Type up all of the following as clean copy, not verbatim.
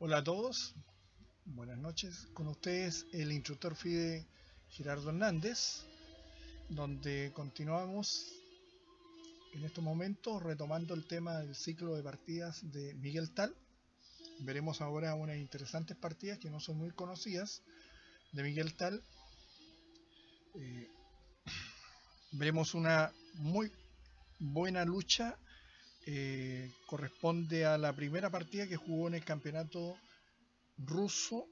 Hola a todos, buenas noches. Con ustedes el instructor FIDE Gerardo Hernández, donde continuamos en estos momentos retomando el tema del ciclo de partidas de Miguel Tal. Veremos ahora unas interesantes partidas que no son muy conocidas de Miguel Tal. Veremos una muy buena lucha. Corresponde a la primera partida que jugó en el campeonato ruso,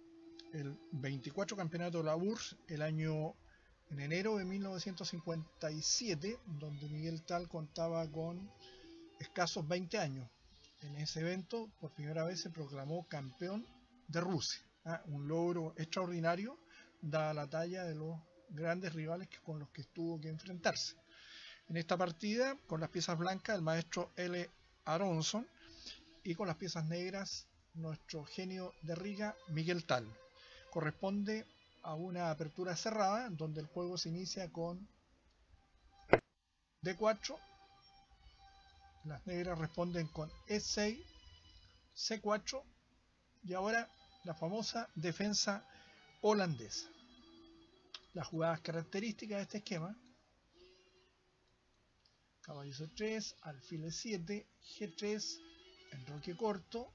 el 24 campeonato de la URSS, en enero de 1957, donde Miguel Tal contaba con escasos 20 años. En ese evento, por primera vez se proclamó campeón de Rusia, un logro extraordinario, dada la talla de los grandes rivales con los que tuvo que enfrentarse. En esta partida, con las piezas blancas, el maestro L. Aronson, y con las piezas negras, nuestro genio de Riga, Miguel Tal. Corresponde a una apertura cerrada, donde el juego se inicia con D4, las negras responden con E6, C4 y ahora la famosa defensa holandesa. Las jugadas características de este esquema: caballo C3, alfil E7, G3, enroque corto,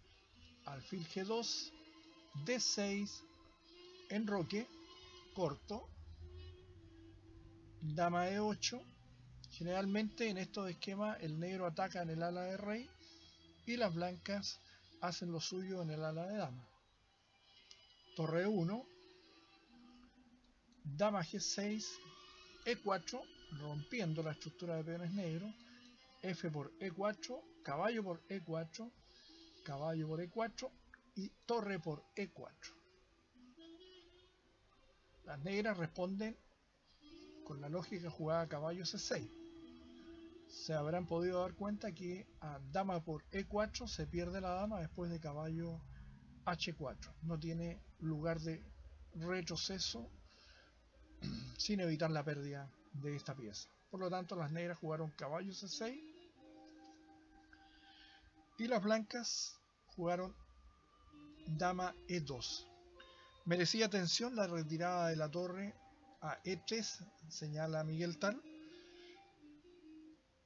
alfil G2, D6, enroque corto, dama E8. Generalmente en estos esquemas el negro ataca en el ala de rey y las blancas hacen lo suyo en el ala de dama. Torre 1, dama G6, E4, rompiendo la estructura de peones negros, F por E4, caballo por E4, caballo por E4 y torre por E4. Las negras responden con la lógica jugada caballo C6. Se habrán podido dar cuenta que a dama por E4 se pierde la dama después de caballo H4. No tiene lugar de retroceso sin evitar la pérdida de esta pieza. Por lo tanto, las negras jugaron caballo C6 y las blancas jugaron dama E2. Merecía atención la retirada de la torre a E3, señala Miguel Tal,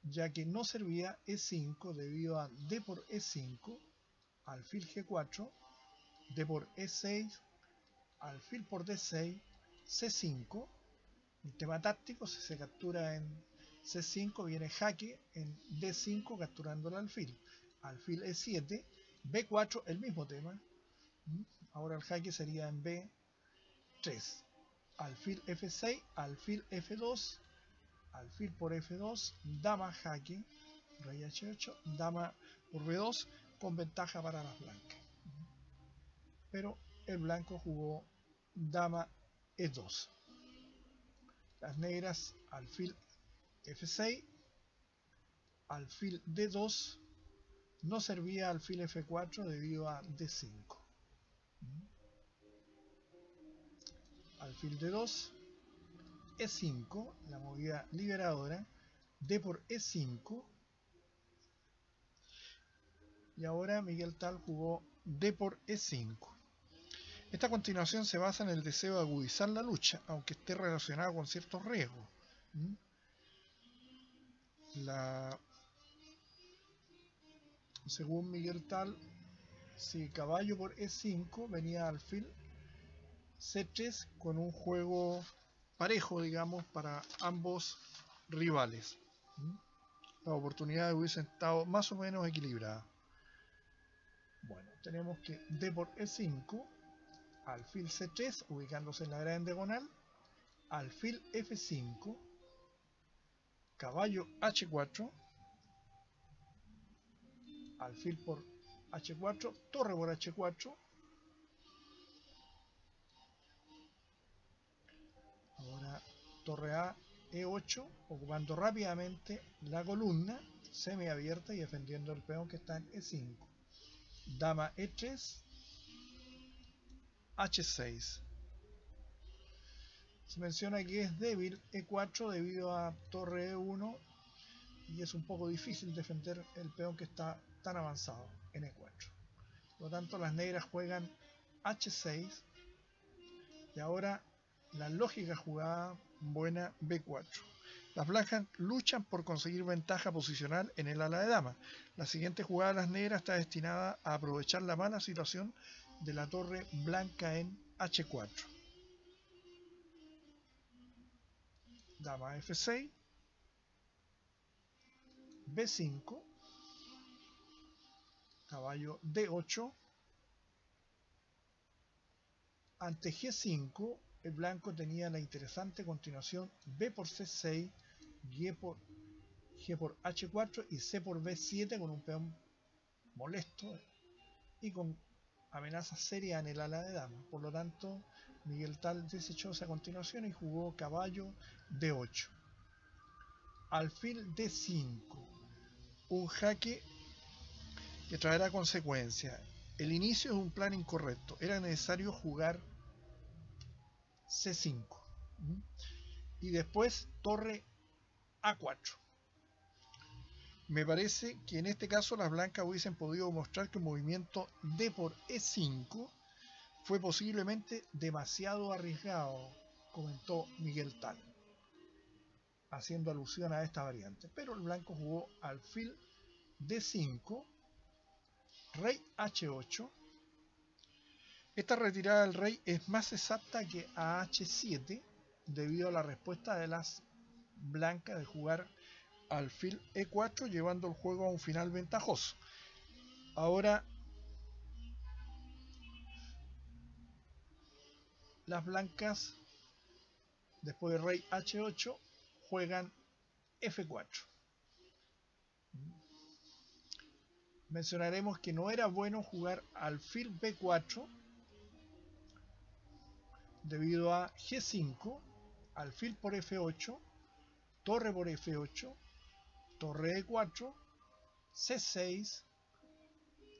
ya que no servía E5 debido a D por E5, alfil G4, D por E6, alfil por D6, C5. El tema táctico: si se captura en C5 viene jaque en D5 capturando el alfil. Alfil E7, B4, el mismo tema. Ahora el jaque sería en B3. Alfil F6, alfil F2, alfil por F2, dama jaque, rey H8, dama por B2, con ventaja para las blancas. Pero el blanco jugó dama E2. Las negras alfil F6, alfil D2, no servía alfil F4 debido a D5. Alfil D2, E5, la movida liberadora, D por E5, y ahora Miguel Tal jugó D por E5. Esta continuación se basa en el deseo de agudizar la lucha, aunque esté relacionada con ciertos riesgos. Según Miguel Tal, si caballo por E5 venía alfil C3 con un juego parejo, digamos, para ambos rivales. Las oportunidades hubiesen estado más o menos equilibradas. Bueno, tenemos que D por E5, alfil C3, ubicándose en la gran diagonal, alfil F5, caballo H4, alfil por H4, torre por H4. Ahora torre A, E8, ocupando rápidamente la columna semiabierta y defendiendo el peón que está en E5. Dama E3, H6. Se menciona que es débil E4 debido a torre E1 y es un poco difícil defender el peón que está tan avanzado en E4. Por lo tanto, las negras juegan H6. Y ahora la lógica jugada buena B4. Las blancas luchan por conseguir ventaja posicional en el ala de dama. La siguiente jugada de las negras está destinada a aprovechar la mala situación de la torre blanca en H4. Dama F6, B5, caballo D8. Ante G5, el blanco tenía la interesante continuación B por C6, G por H4 y C por B7 con un peón molesto y con amenazas serias en el ala de dama. Por lo tanto, Miguel Tal desechó esa continuación y jugó caballo D8. Alfil D5, un jaque que traerá consecuencias. El inicio es un plan incorrecto, era necesario jugar C5 y después torre A4. Me parece que en este caso las blancas hubiesen podido mostrar que el movimiento D por E5 fue posiblemente demasiado arriesgado, comentó Miguel Tal, haciendo alusión a esta variante. Pero el blanco jugó alfil D5, rey H8. Esta retirada del rey es más exacta que a H7 debido a la respuesta de las blancas de jugar alfil E4, llevando el juego a un final ventajoso. Ahora las blancas, después de rey H8, juegan F4. Mencionaremos que no era bueno jugar alfil B4 debido a G5, alfil por F8, torre por F8, torre E4, C6,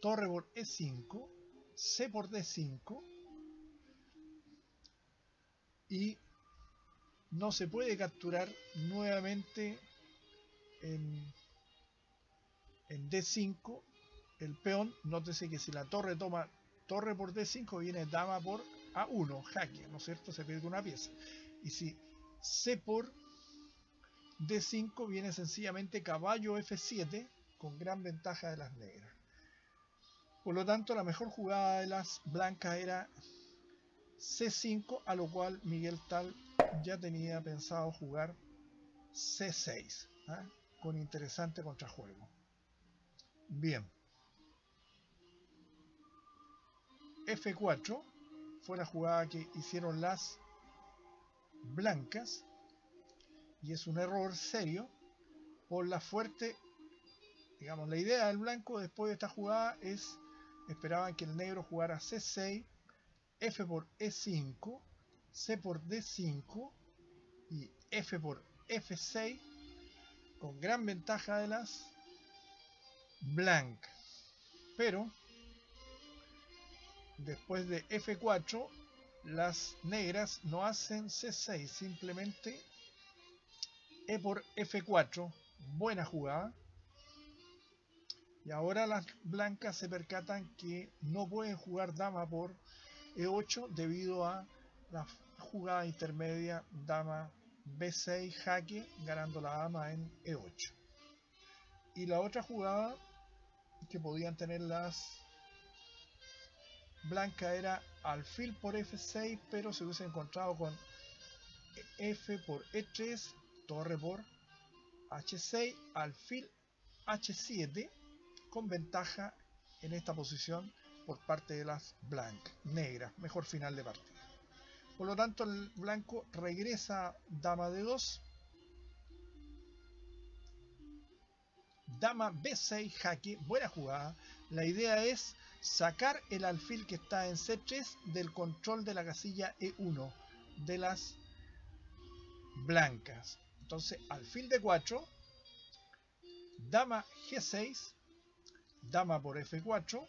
torre por E5, C por D5 y no se puede capturar nuevamente en D5 el peón. Nótese que si la torre toma torre por D5 viene dama por A1, jaque, ¿no es cierto? Se pierde una pieza. Y si C por D5 viene sencillamente caballo F7 con gran ventaja de las negras. Por lo tanto, la mejor jugada de las blancas era C5, a lo cual Miguel Tal ya tenía pensado jugar C6, con interesante contrajuego. Bien. F4 fue la jugada que hicieron las blancas y es un error serio por la fuerte, digamos, la idea del blanco después de esta jugada es, esperaban que el negro jugara C6, F por E5, C por D5 y F por F6 con gran ventaja de las blancas. Pero después de F4 las negras no hacen C6, simplemente E por F4, buena jugada. Y ahora las blancas se percatan que no pueden jugar dama por E8 debido a la jugada intermedia dama B6 jaque, ganando la dama en E8. Y la otra jugada que podían tener las blancas era alfil por F6, pero se hubiese encontrado con F por E3, torre por H6, alfil H7 con ventaja en esta posición por parte de las blancas, negras, mejor final de partida. Por lo tanto, el blanco regresa dama D2, dama B6 jaque, buena jugada. La idea es sacar el alfil que está en C3 del control de la casilla E1 de las blancas. Entonces, alfil D4, dama G6, dama por F4.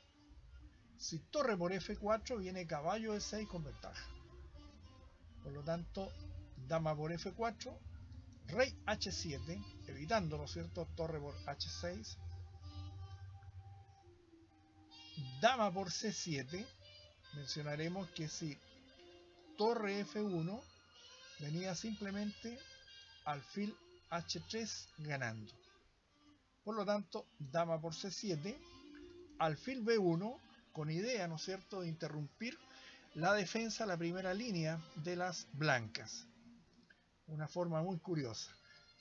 Si torre por F4 viene caballo E6 con ventaja. Por lo tanto, dama por F4, rey H7, evitando, ¿no es cierto?, torre por H6, dama por C7, mencionaremos que si torre F1 venía simplemente alfil H3 ganando. Por lo tanto, dama por C7, alfil B1, con idea, ¿no es cierto?, de interrumpir la defensa, la primera línea de las blancas. Una forma muy curiosa.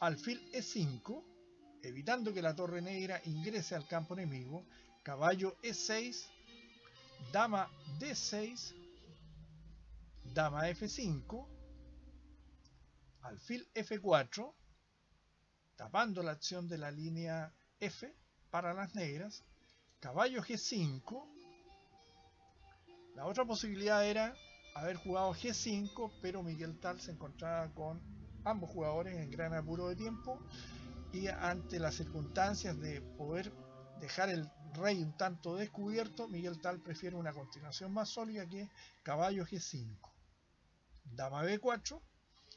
Alfil E5, evitando que la torre negra ingrese al campo enemigo. Caballo E6, dama D6, dama F5, alfil F4, tapando la acción de la línea F para las negras. Caballo G5. La otra posibilidad era haber jugado G5, pero Miguel Tal se encontraba con ambos jugadores en gran apuro de tiempo y ante las circunstancias de poder dejar el rey un tanto descubierto, Miguel Tal prefiere una continuación más sólida que es caballo G5. Dama B4,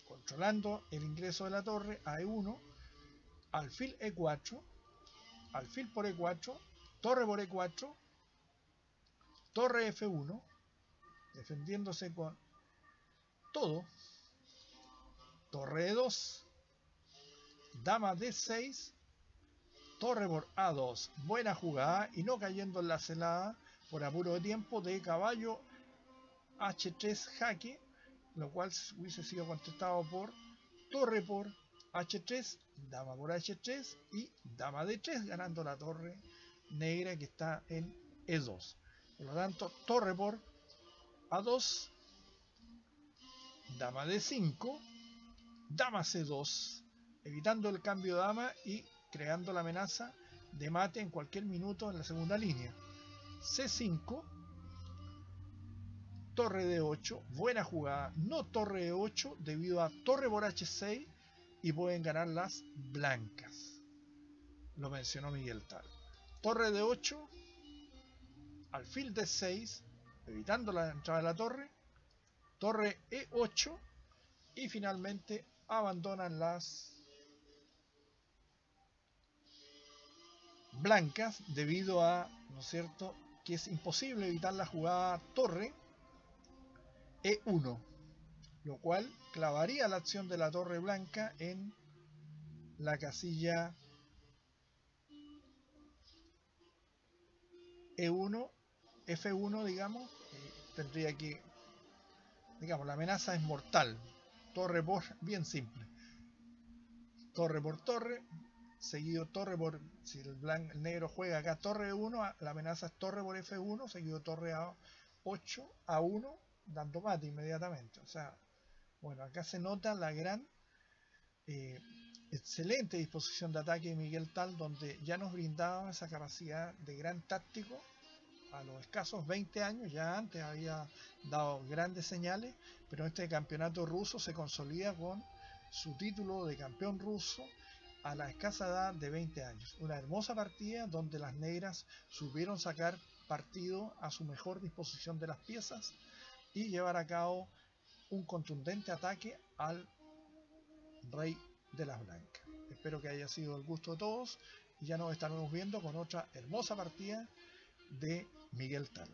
controlando el ingreso de la torre a E1, alfil E4, alfil por E4, torre por E4, torre F1, defendiéndose con todo, torre E2, dama D6, torre por A2, buena jugada y no cayendo en la celada por apuro de tiempo de caballo H3 jaque, lo cual hubiese sido contestado por torre por H3, dama por H3 y dama D3, ganando la torre negra que está en E2. Por lo tanto, torre por A2, dama D5, dama C2, evitando el cambio de dama y creando la amenaza de mate en cualquier minuto en la segunda línea. C5, torre D8, buena jugada, no torre E8 debido a torre por H6 y pueden ganar las blancas. Lo mencionó Miguel Tal. Torre D8, alfil D6, evitando la entrada de la torre, torre E8 y finalmente abandonan las blancas debido a, ¿no es cierto?, que es imposible evitar la jugada torre E1, lo cual clavaría la acción de la torre blanca en la casilla E1, F1, digamos. Tendría que, digamos, la amenaza es mortal. Torre por, bien simple, torre por torre, seguido torre por, si el negro juega acá torre E1, la amenaza es torre por F1, seguido torre A8, A1, dando mate inmediatamente. O sea, bueno, acá se nota la gran excelente disposición de ataque de Miguel Tal, donde ya nos brindaba esa capacidad de gran táctico a los escasos 20 años. Ya antes había dado grandes señales, pero este campeonato ruso se consolida con su título de campeón ruso a la escasa edad de 20 años. Una hermosa partida donde las negras supieron sacar partido a su mejor disposición de las piezas y llevar a cabo un contundente ataque al rey de las blancas. Espero que haya sido el gusto de todos y ya nos estaremos viendo con otra hermosa partida de Miguel Tal.